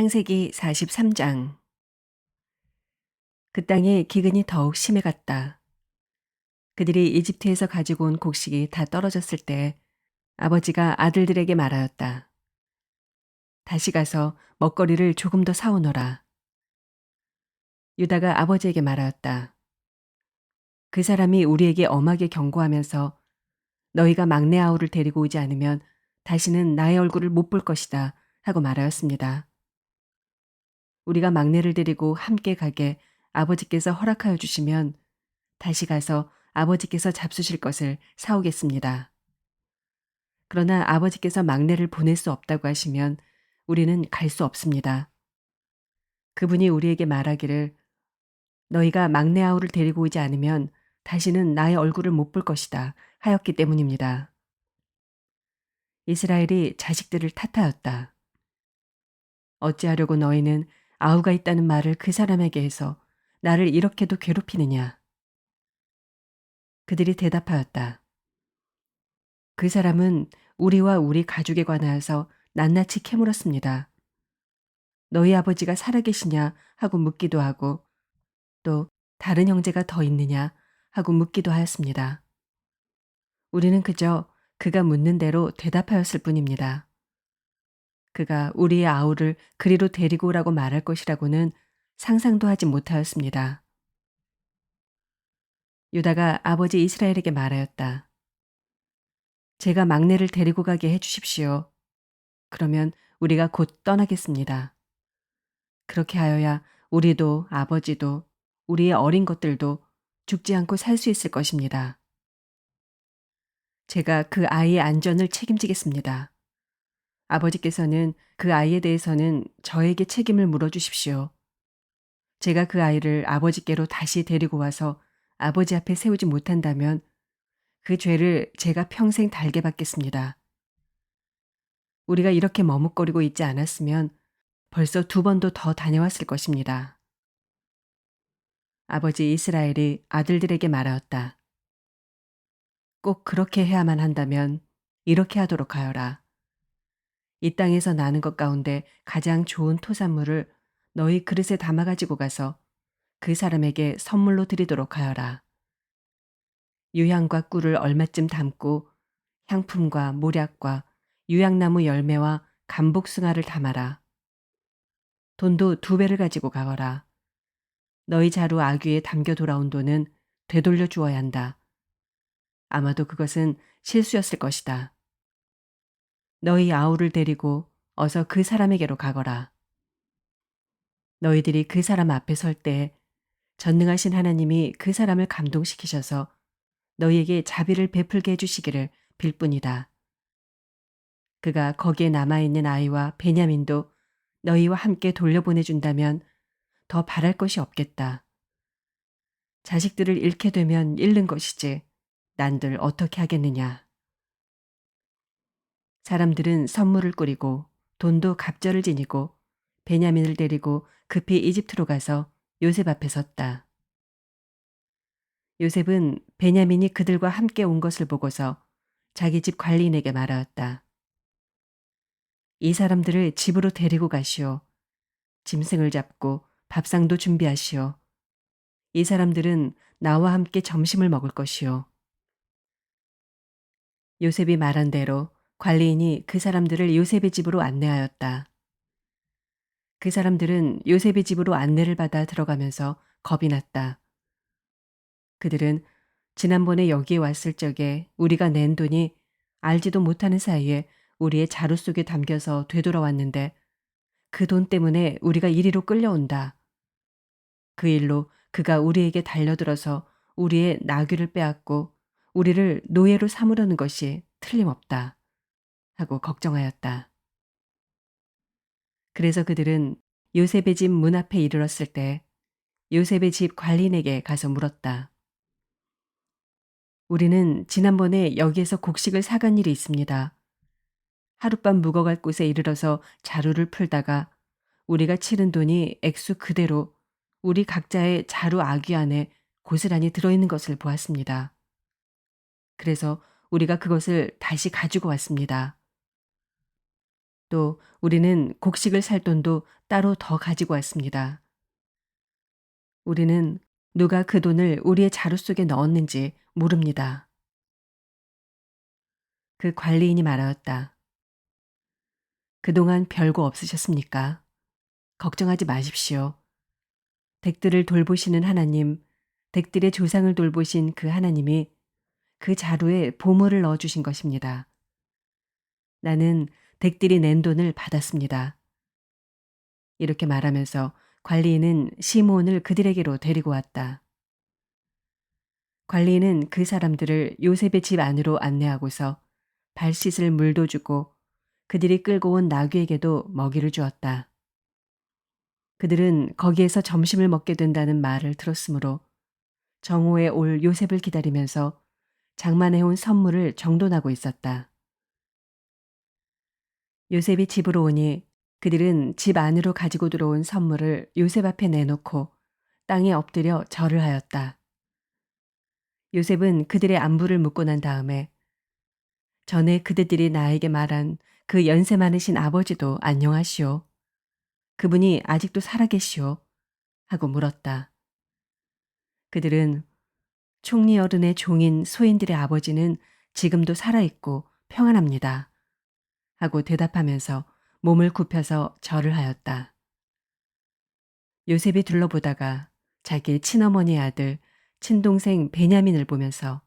창세기 43장. 그 땅에 기근이 더욱 심해갔다. 그들이 이집트에서 가지고 온 곡식이 다 떨어졌을 때 아버지가 아들들에게 말하였다. 다시 가서 먹거리를 조금 더 사오너라. 유다가 아버지에게 말하였다. 그 사람이 우리에게 엄하게 경고하면서 너희가 막내 아우를 데리고 오지 않으면 다시는 나의 얼굴을 못 볼 것이다 하고 말하였습니다. 우리가 막내를 데리고 함께 가게 아버지께서 허락하여 주시면 다시 가서 아버지께서 잡수실 것을 사오겠습니다. 그러나 아버지께서 막내를 보낼 수 없다고 하시면 우리는 갈 수 없습니다. 그분이 우리에게 말하기를 너희가 막내 아우를 데리고 오지 않으면 다시는 나의 얼굴을 못 볼 것이다 하였기 때문입니다. 이스라엘이 자식들을 탓하였다. 어찌하려고 너희는 아우가 있다는 말을 그 사람에게 해서 나를 이렇게도 괴롭히느냐. 그들이 대답하였다. 그 사람은 우리와 우리 가족에 관하여서 낱낱이 캐물었습니다. 너희 아버지가 살아계시냐 하고 묻기도 하고 또 다른 형제가 더 있느냐 하고 묻기도 하였습니다. 우리는 그저 그가 묻는 대로 대답하였을 뿐입니다. 그가 우리의 아우를 그리로 데리고 오라고 말할 것이라고는 상상도 하지 못하였습니다. 유다가 아버지 이스라엘에게 말하였다. 제가 막내를 데리고 가게 해 주십시오. 그러면 우리가 곧 떠나겠습니다. 그렇게 하여야 우리도 아버지도 우리의 어린 것들도 죽지 않고 살 수 있을 것입니다. 제가 그 아이의 안전을 책임지겠습니다. 아버지께서는 그 아이에 대해서는 저에게 책임을 물어주십시오. 제가 그 아이를 아버지께로 다시 데리고 와서 아버지 앞에 세우지 못한다면 그 죄를 제가 평생 달게 받겠습니다. 우리가 이렇게 머뭇거리고 있지 않았으면 벌써 2번도 더 다녀왔을 것입니다. 아버지 이스라엘이 아들들에게 말하였다. 꼭 그렇게 해야만 한다면 이렇게 하도록 하여라. 이 땅에서 나는 것 가운데 가장 좋은 토산물을 너희 그릇에 담아 가지고 가서 그 사람에게 선물로 드리도록 하여라. 유향과 꿀을 얼마쯤 담고 향품과 모략과 유향나무 열매와 감복숭아를 담아라. 돈도 2배를 가지고 가거라. 너희 자루 아귀에 담겨 돌아온 돈은 되돌려 주어야 한다. 아마도 그것은 실수였을 것이다. 너희 아우를 데리고 어서 그 사람에게로 가거라. 너희들이 그 사람 앞에 설 때 전능하신 하나님이 그 사람을 감동시키셔서 너희에게 자비를 베풀게 해주시기를 빌 뿐이다. 그가 거기에 남아있는 아이와 베냐민도 너희와 함께 돌려보내준다면 더 바랄 것이 없겠다. 자식들을 잃게 되면 잃는 것이지 난들 어떻게 하겠느냐. 사람들은 선물을 꾸리고 돈도 갑절을 지니고 베냐민을 데리고 급히 이집트로 가서 요셉 앞에 섰다. 요셉은 베냐민이 그들과 함께 온 것을 보고서 자기 집 관리인에게 말하였다. 이 사람들을 집으로 데리고 가시오. 짐승을 잡고 밥상도 준비하시오. 이 사람들은 나와 함께 점심을 먹을 것이오. 요셉이 말한 대로 관리인이 그 사람들을 요셉의 집으로 안내하였다. 그 사람들은 요셉의 집으로 안내를 받아 들어가면서 겁이 났다. 그들은 지난번에 여기에 왔을 적에 우리가 낸 돈이 알지도 못하는 사이에 우리의 자루 속에 담겨서 되돌아왔는데 그 돈 때문에 우리가 이리로 끌려온다. 그 일로 그가 우리에게 달려들어서 우리의 나귀를 빼앗고 우리를 노예로 삼으려는 것이 틀림없다. 하고 걱정하였다. 그래서 그들은 요셉의 집 문 앞에 이르렀을 때 요셉의 집 관리인에게 가서 물었다. 우리는 지난번에 여기에서 곡식을 사간 일이 있습니다. 하룻밤 묵어갈 곳에 이르러서 자루를 풀다가 우리가 치른 돈이 액수 그대로 우리 각자의 자루 아귀 안에 고스란히 들어있는 것을 보았습니다. 그래서 우리가 그것을 다시 가지고 왔습니다. 또 우리는 곡식을 살 돈도 따로 더 가지고 왔습니다. 우리는 누가 그 돈을 우리의 자루 속에 넣었는지 모릅니다. 그 관리인이 말하였다. 그동안 별거 없으셨습니까? 걱정하지 마십시오. 댁들을 돌보시는 하나님, 댁들의 조상을 돌보신 그 하나님이 그 자루에 보물을 넣어 주신 것입니다. 나는 댁들이 낸 돈을 받았습니다. 이렇게 말하면서 관리인은 시므온을 그들에게로 데리고 왔다. 관리인은 그 사람들을 요셉의 집 안으로 안내하고서 발 씻을 물도 주고 그들이 끌고 온 나귀에게도 먹이를 주었다. 그들은 거기에서 점심을 먹게 된다는 말을 들었으므로 정오에 올 요셉을 기다리면서 장만해온 선물을 정돈하고 있었다. 요셉이 집으로 오니 그들은 집 안으로 가지고 들어온 선물을 요셉 앞에 내놓고 땅에 엎드려 절을 하였다. 요셉은 그들의 안부를 묻고 난 다음에 전에 그대들이 나에게 말한 그 연세 많으신 아버지도 안녕하시오. 그분이 아직도 살아계시오. 하고 물었다. 그들은 총리 어른의 종인 소인들의 아버지는 지금도 살아있고 평안합니다. 하고 대답하면서 몸을 굽혀서 절을 하였다. 요셉이 둘러보다가 자기의 친어머니의 아들, 친동생 베냐민을 보면서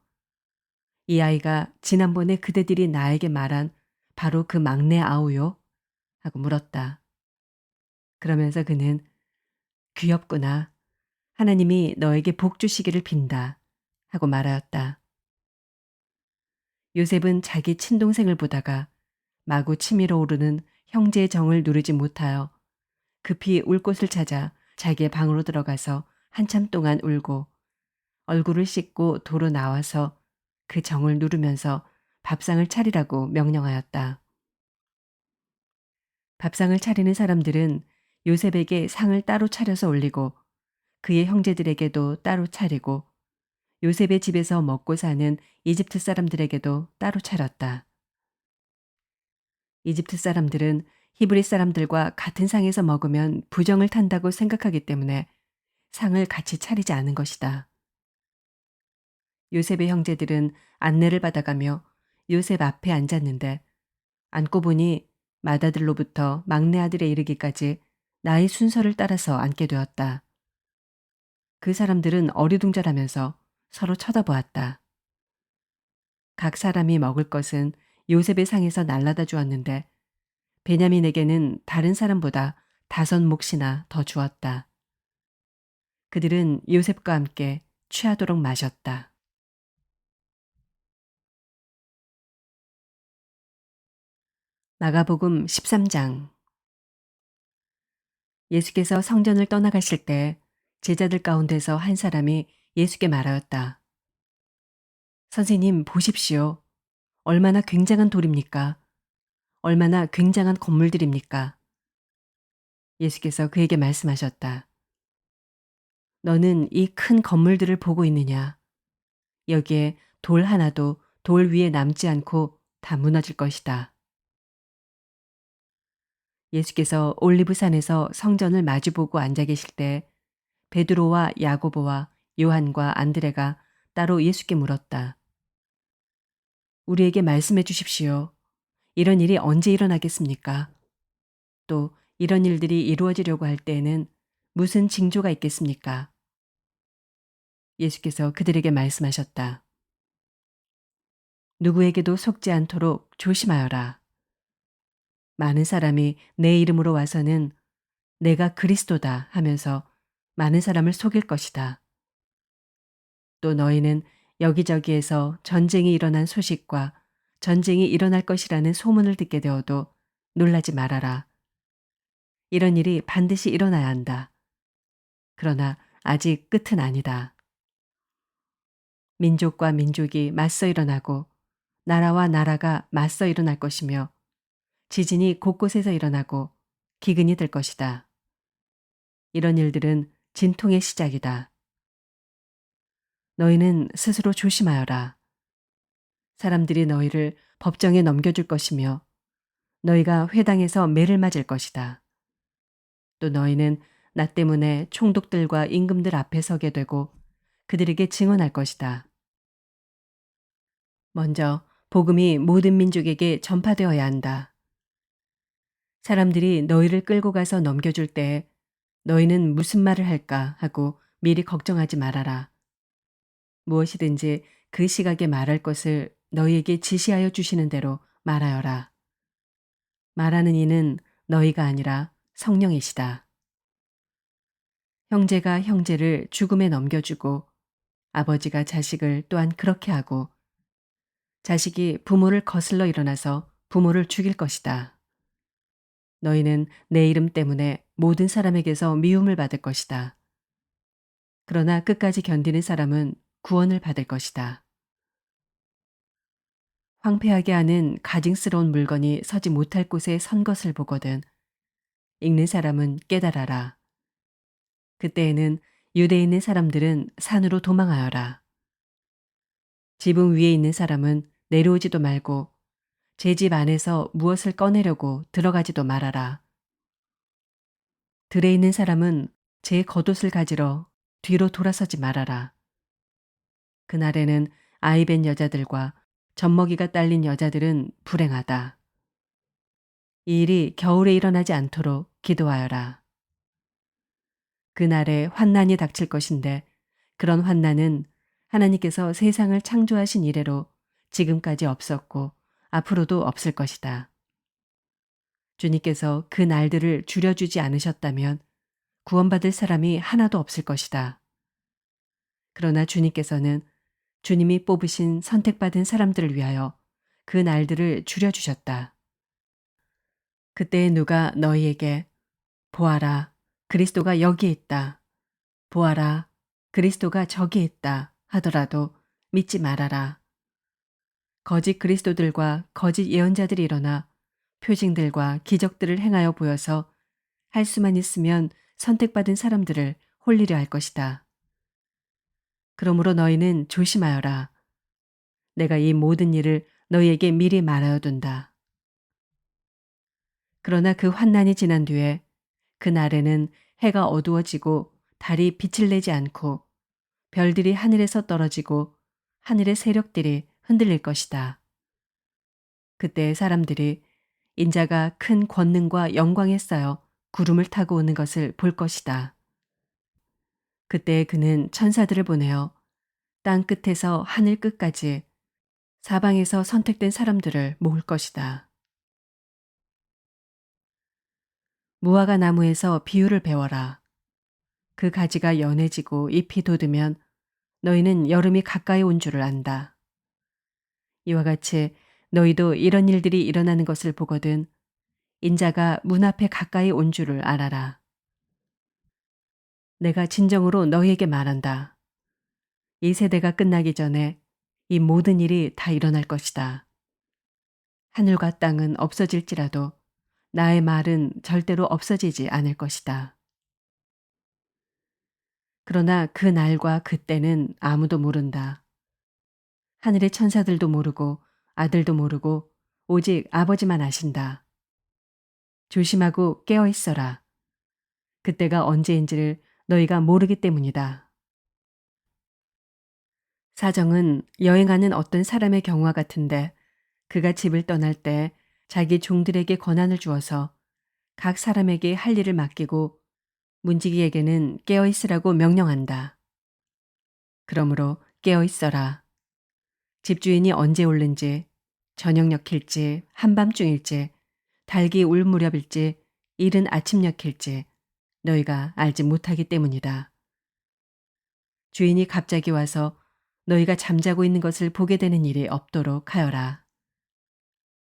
이 아이가 지난번에 그대들이 나에게 말한 바로 그 막내 아우요? 하고 물었다. 그러면서 그는 귀엽구나. 하나님이 너에게 복 주시기를 빈다. 하고 말하였다. 요셉은 자기 친동생을 보다가 마구 치밀어 오르는 형제의 정을 누르지 못하여 급히 울 곳을 찾아 자기의 방으로 들어가서 한참 동안 울고 얼굴을 씻고 도로 나와서 그 정을 누르면서 밥상을 차리라고 명령하였다. 밥상을 차리는 사람들은 요셉에게 상을 따로 차려서 올리고 그의 형제들에게도 따로 차리고 요셉의 집에서 먹고 사는 이집트 사람들에게도 따로 차렸다. 이집트 사람들은 히브리 사람들과 같은 상에서 먹으면 부정을 탄다고 생각하기 때문에 상을 같이 차리지 않은 것이다. 요셉의 형제들은 안내를 받아가며 요셉 앞에 앉았는데 앉고 보니 맏아들로부터 막내 아들에 이르기까지 나의 순서를 따라서 앉게 되었다. 그 사람들은 어리둥절하면서 서로 쳐다보았다. 각 사람이 먹을 것은 요셉의 상에서 날라다 주었는데 베냐민에게는 다른 사람보다 5몫이나 더 주었다. 그들은 요셉과 함께 취하도록 마셨다. 마가복음 13장. 예수께서 성전을 떠나가실 때 제자들 가운데서 한 사람이 예수께 말하였다. 선생님 보십시오. 얼마나 굉장한 돌입니까? 얼마나 굉장한 건물들입니까? 예수께서 그에게 말씀하셨다. 너는 이 큰 건물들을 보고 있느냐? 여기에 돌 하나도 돌 위에 남지 않고 다 무너질 것이다. 예수께서 올리브산에서 성전을 마주보고 앉아 계실 때 베드로와 야고보와 요한과 안드레가 따로 예수께 물었다. 우리에게 말씀해 주십시오. 이런 일이 언제 일어나겠습니까? 또 이런 일들이 이루어지려고 할 때에는 무슨 징조가 있겠습니까? 예수께서 그들에게 말씀하셨다. 누구에게도 속지 않도록 조심하여라. 많은 사람이 내 이름으로 와서는 내가 그리스도다 하면서 많은 사람을 속일 것이다. 또 너희는 여기저기에서 전쟁이 일어난 소식과 전쟁이 일어날 것이라는 소문을 듣게 되어도 놀라지 말아라. 이런 일이 반드시 일어나야 한다. 그러나 아직 끝은 아니다. 민족과 민족이 맞서 일어나고 나라와 나라가 맞서 일어날 것이며 지진이 곳곳에서 일어나고 기근이 될 것이다. 이런 일들은 진통의 시작이다. 너희는 스스로 조심하여라. 사람들이 너희를 법정에 넘겨줄 것이며 너희가 회당에서 매를 맞을 것이다. 또 너희는 나 때문에 총독들과 임금들 앞에 서게 되고 그들에게 증언할 것이다. 먼저 복음이 모든 민족에게 전파되어야 한다. 사람들이 너희를 끌고 가서 넘겨줄 때 너희는 무슨 말을 할까 하고 미리 걱정하지 말아라. 무엇이든지 그 시각에 말할 것을 너희에게 지시하여 주시는 대로 말하여라. 말하는 이는 너희가 아니라 성령이시다. 형제가 형제를 죽음에 넘겨주고 아버지가 자식을 또한 그렇게 하고 자식이 부모를 거슬러 일어나서 부모를 죽일 것이다. 너희는 내 이름 때문에 모든 사람에게서 미움을 받을 것이다. 그러나 끝까지 견디는 사람은 구원을 받을 것이다. 황폐하게 하는 가증스러운 물건이 서지 못할 곳에 선 것을 보거든 읽는 사람은 깨달아라. 그때에는 유대에 있는 사람들은 산으로 도망하여라. 지붕 위에 있는 사람은 내려오지도 말고 제 집 안에서 무엇을 꺼내려고 들어가지도 말아라. 들에 있는 사람은 제 겉옷을 가지러 뒤로 돌아서지 말아라. 그날에는 아이벤 여자들과 젖먹이가 딸린 여자들은 불행하다. 이 일이 겨울에 일어나지 않도록 기도하여라. 그날에 환난이 닥칠 것인데 그런 환난은 하나님께서 세상을 창조하신 이래로 지금까지 없었고 앞으로도 없을 것이다. 주님께서 그 날들을 줄여주지 않으셨다면 구원받을 사람이 하나도 없을 것이다. 그러나 주님께서는 주님이 뽑으신 선택받은 사람들을 위하여 그 날들을 줄여주셨다. 그때 누가 너희에게 보아라, 그리스도가 여기 있다. 보아라, 그리스도가 저기 있다 하더라도 믿지 말아라. 거짓 그리스도들과 거짓 예언자들이 일어나 표징들과 기적들을 행하여 보여서 할 수만 있으면 선택받은 사람들을 홀리려 할 것이다. 그러므로 너희는 조심하여라. 내가 이 모든 일을 너희에게 미리 말하여 둔다. 그러나 그 환난이 지난 뒤에 그 날에는 해가 어두워지고 달이 빛을 내지 않고 별들이 하늘에서 떨어지고 하늘의 세력들이 흔들릴 것이다. 그때 사람들이 인자가 큰 권능과 영광에 쌓여 구름을 타고 오는 것을 볼 것이다. 그때 그는 천사들을 보내어 땅 끝에서 하늘 끝까지 사방에서 선택된 사람들을 모을 것이다. 무화과 나무에서 비유를 배워라. 그 가지가 연해지고 잎이 돋으면 너희는 여름이 가까이 온 줄을 안다. 이와 같이 너희도 이런 일들이 일어나는 것을 보거든 인자가 문 앞에 가까이 온 줄을 알아라. 내가 진정으로 너희에게 말한다. 이 세대가 끝나기 전에 이 모든 일이 다 일어날 것이다. 하늘과 땅은 없어질지라도 나의 말은 절대로 없어지지 않을 것이다. 그러나 그 날과 그 때는 아무도 모른다. 하늘의 천사들도 모르고 아들도 모르고 오직 아버지만 아신다. 조심하고 깨어 있어라. 그때가 언제인지를 너희가 모르기 때문이다. 사정은 여행하는 어떤 사람의 경우와 같은데 그가 집을 떠날 때 자기 종들에게 권한을 주어서 각 사람에게 할 일을 맡기고 문지기에게는 깨어 있으라고 명령한다. 그러므로 깨어 있어라. 집주인이 언제 올는지 저녁녘일지 한밤중일지 달기 울 무렵일지 이른 아침녘일지 너희가 알지 못하기 때문이다. 주인이 갑자기 와서 너희가 잠자고 있는 것을 보게 되는 일이 없도록 하여라.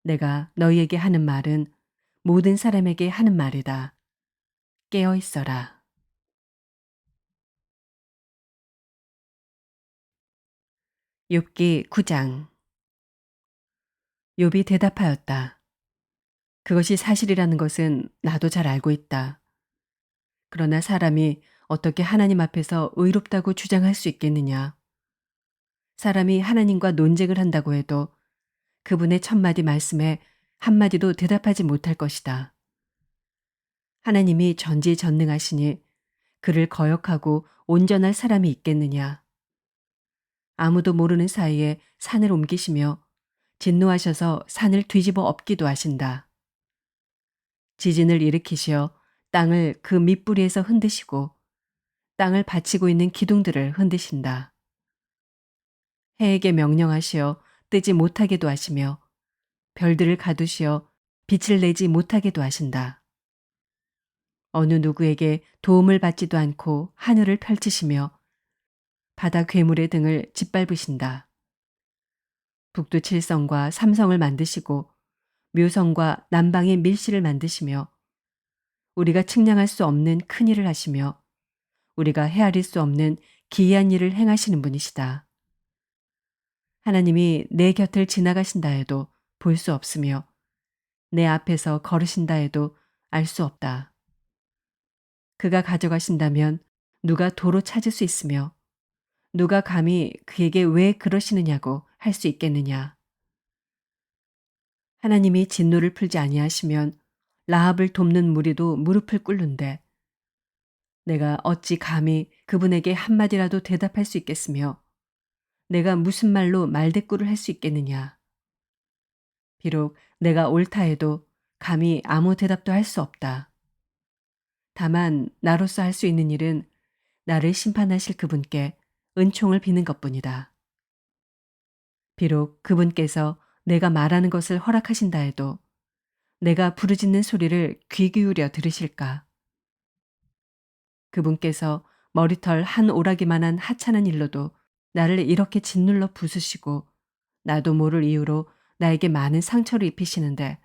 내가 너희에게 하는 말은 모든 사람에게 하는 말이다. 깨어 있어라. 욥기 9장. 욥이 대답하였다. 그것이 사실이라는 것은 나도 잘 알고 있다. 그러나 사람이 어떻게 하나님 앞에서 의롭다고 주장할 수 있겠느냐. 사람이 하나님과 논쟁을 한다고 해도 그분의 첫마디 말씀에 한마디도 대답하지 못할 것이다. 하나님이 전지전능하시니 그를 거역하고 온전할 사람이 있겠느냐. 아무도 모르는 사이에 산을 옮기시며 진노하셔서 산을 뒤집어 엎기도 하신다. 지진을 일으키시어 땅을 그 밑부리에서 흔드시고 땅을 받치고 있는 기둥들을 흔드신다. 해에게 명령하시어 뜨지 못하게도 하시며 별들을 가두시어 빛을 내지 못하게도 하신다. 어느 누구에게 도움을 받지도 않고 하늘을 펼치시며 바다 괴물의 등을 짓밟으신다. 북두 칠성과 삼성을 만드시고 묘성과 남방의 밀실을 만드시며 우리가 측량할 수 없는 큰 일을 하시며 우리가 헤아릴 수 없는 기이한 일을 행하시는 분이시다. 하나님이 내 곁을 지나가신다 해도 볼 수 없으며 내 앞에서 걸으신다 해도 알 수 없다. 그가 가져가신다면 누가 도로 찾을 수 있으며 누가 감히 그에게 왜 그러시느냐고 할 수 있겠느냐. 하나님이 진노를 풀지 아니하시면 라합을 돕는 무리도 무릎을 꿇는데 내가 어찌 감히 그분에게 한마디라도 대답할 수 있겠으며 내가 무슨 말로 말대꾸를 할 수 있겠느냐. 비록 내가 옳다 해도 감히 아무 대답도 할 수 없다. 다만 나로서 할 수 있는 일은 나를 심판하실 그분께 은총을 비는 것뿐이다. 비록 그분께서 내가 말하는 것을 허락하신다 해도 내가 부르짖는 소리를 귀 기울여 들으실까? 그분께서 머리털 한 오라기만한 하찮은 일로도 나를 이렇게 짓눌러 부수시고 나도 모를 이유로 나에게 많은 상처를 입히시는데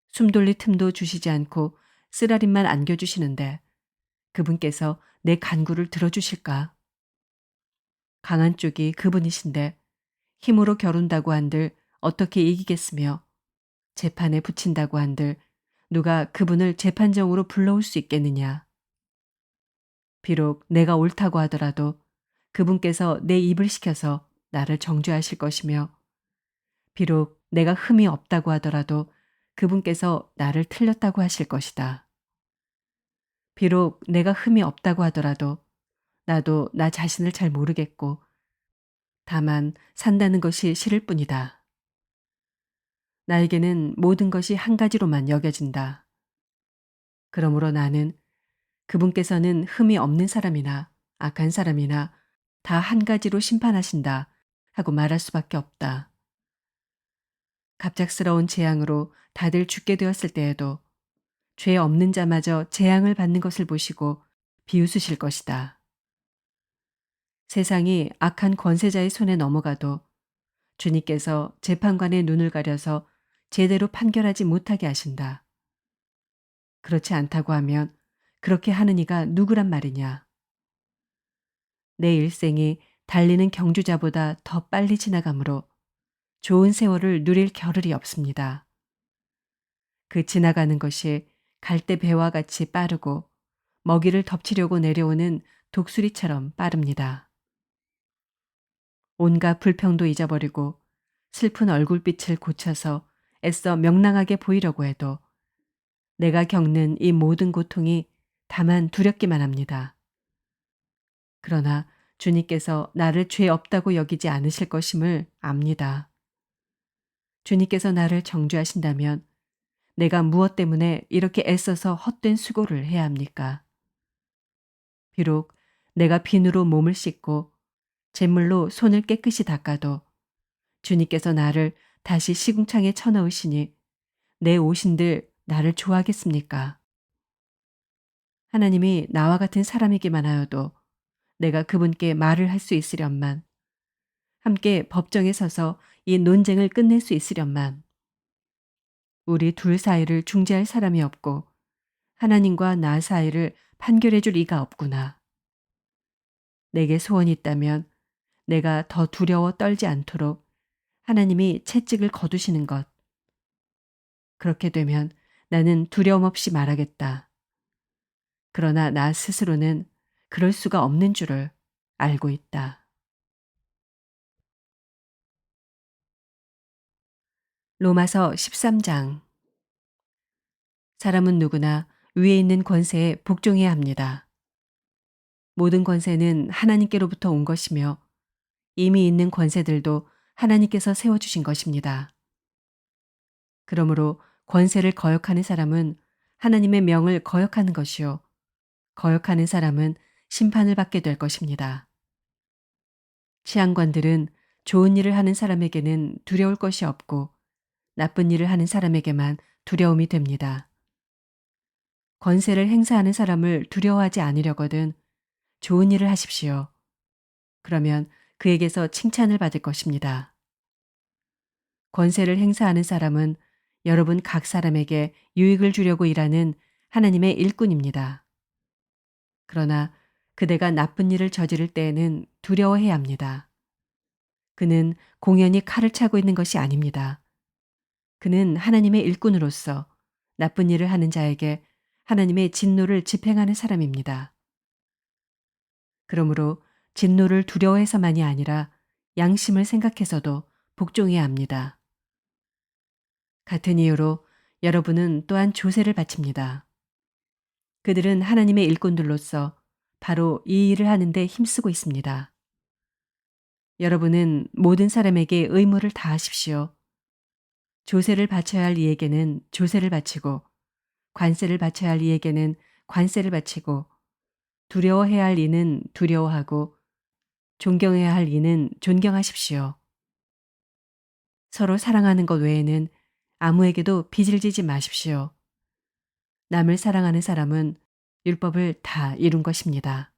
숨 돌릴 틈도 주시지 않고 쓰라림만 안겨주시는데 그분께서 내 간구를 들어주실까? 강한 쪽이 그분이신데 힘으로 겨룬다고 한들 어떻게 이기겠으며 재판에 붙인다고 한들 누가 그분을 재판정으로 불러올 수 있겠느냐. 비록 내가 옳다고 하더라도 그분께서 내 입을 시켜서 나를 정죄하실 것이며 비록 내가 흠이 없다고 하더라도 그분께서 나를 틀렸다고 하실 것이다. 비록 내가 흠이 없다고 하더라도 나도 나 자신을 잘 모르겠고 다만 산다는 것이 싫을 뿐이다. 나에게는 모든 것이 한 가지로만 여겨진다. 그러므로 나는 그분께서는 흠이 없는 사람이나 악한 사람이나 다 한 가지로 심판하신다 하고 말할 수밖에 없다. 갑작스러운 재앙으로 다들 죽게 되었을 때에도 죄 없는 자마저 재앙을 받는 것을 보시고 비웃으실 것이다. 세상이 악한 권세자의 손에 넘어가도 주님께서 재판관의 눈을 가려서 제대로 판결하지 못하게 하신다. 그렇지 않다고 하면 그렇게 하는 이가 누구란 말이냐. 내 일생이 달리는 경주자보다 더 빨리 지나가므로 좋은 세월을 누릴 겨를이 없습니다. 그 지나가는 것이 갈대 배와 같이 빠르고 먹이를 덮치려고 내려오는 독수리처럼 빠릅니다. 온갖 불평도 잊어버리고 슬픈 얼굴빛을 고쳐서 애써 명랑하게 보이려고 해도 내가 겪는 이 모든 고통이 다만 두렵기만 합니다. 그러나 주님께서 나를 죄 없다고 여기지 않으실 것임을 압니다. 주님께서 나를 정죄하신다면 내가 무엇 때문에 이렇게 애써서 헛된 수고를 해야 합니까? 비록 내가 비누로 몸을 씻고 잿물로 손을 깨끗이 닦아도 주님께서 나를 다시 시궁창에 쳐넣으시니 내 옷인들 나를 좋아하겠습니까? 하나님이 나와 같은 사람이기만 하여도 내가 그분께 말을 할 수 있으련만 함께 법정에 서서 이 논쟁을 끝낼 수 있으련만 우리 둘 사이를 중재할 사람이 없고 하나님과 나 사이를 판결해 줄 이가 없구나. 내게 소원이 있다면 내가 더 두려워 떨지 않도록 하나님이 채찍을 거두시는 것. 그렇게 되면 나는 두려움 없이 말하겠다. 그러나 나 스스로는 그럴 수가 없는 줄을 알고 있다. 로마서 13장. 사람은 누구나 위에 있는 권세에 복종해야 합니다. 모든 권세는 하나님께로부터 온 것이며 이미 있는 권세들도 하나님께서 세워주신 것입니다. 그러므로 권세를 거역하는 사람은 하나님의 명을 거역하는 것이요. 거역하는 사람은 심판을 받게 될 것입니다. 치안관들은 좋은 일을 하는 사람에게는 두려울 것이 없고 나쁜 일을 하는 사람에게만 두려움이 됩니다. 권세를 행사하는 사람을 두려워하지 않으려거든 좋은 일을 하십시오. 그러면 그에게서 칭찬을 받을 것입니다. 권세를 행사하는 사람은 여러분 각 사람에게 유익을 주려고 일하는 하나님의 일꾼입니다. 그러나 그대가 나쁜 일을 저지를 때에는 두려워해야 합니다. 그는 공연히 칼을 차고 있는 것이 아닙니다. 그는 하나님의 일꾼으로서 나쁜 일을 하는 자에게 하나님의 진노를 집행하는 사람입니다. 그러므로 진노를 두려워해서만이 아니라 양심을 생각해서도 복종해야 합니다. 같은 이유로 여러분은 또한 조세를 바칩니다. 그들은 하나님의 일꾼들로서 바로 이 일을 하는데 힘쓰고 있습니다. 여러분은 모든 사람에게 의무를 다하십시오. 조세를 바쳐야 할 이에게는 조세를 바치고 관세를 바쳐야 할 이에게는 관세를 바치고 두려워해야 할 이는 두려워하고 존경해야 할 이는 존경하십시오. 서로 사랑하는 것 외에는 아무에게도 빚을 지지 마십시오. 남을 사랑하는 사람은 율법을 다 이룬 것입니다.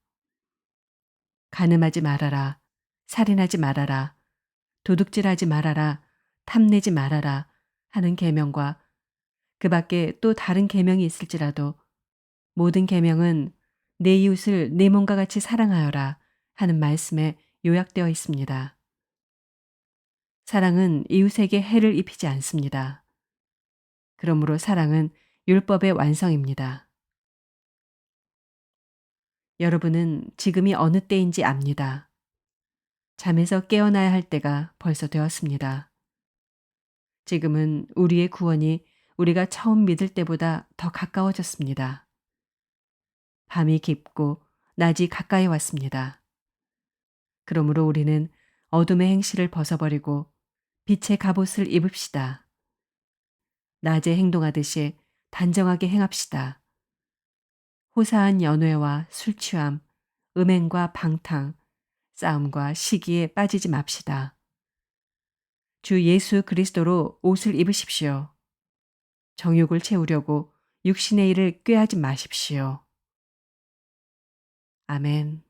간음하지 말아라. 살인하지 말아라. 도둑질하지 말아라. 탐내지 말아라. 하는 계명과 그 밖에 또 다른 계명이 있을지라도 모든 계명은 내 이웃을 내 몸과 같이 사랑하여라 하는 말씀에 요약되어 있습니다. 사랑은 이웃에게 해를 입히지 않습니다. 그러므로 사랑은 율법의 완성입니다. 여러분은 지금이 어느 때인지 압니다. 잠에서 깨어나야 할 때가 벌써 되었습니다. 지금은 우리의 구원이 우리가 처음 믿을 때보다 더 가까워졌습니다. 밤이 깊고 낮이 가까이 왔습니다. 그러므로 우리는 어둠의 행실을 벗어버리고 빛의 갑옷을 입읍시다. 낮에 행동하듯이 단정하게 행합시다. 호사한 연회와 술 취함, 음행과 방탕, 싸움과 시기에 빠지지 맙시다. 주 예수 그리스도로 옷을 입으십시오. 정욕을 채우려고 육신의 일을 꾀하지 마십시오. 아멘.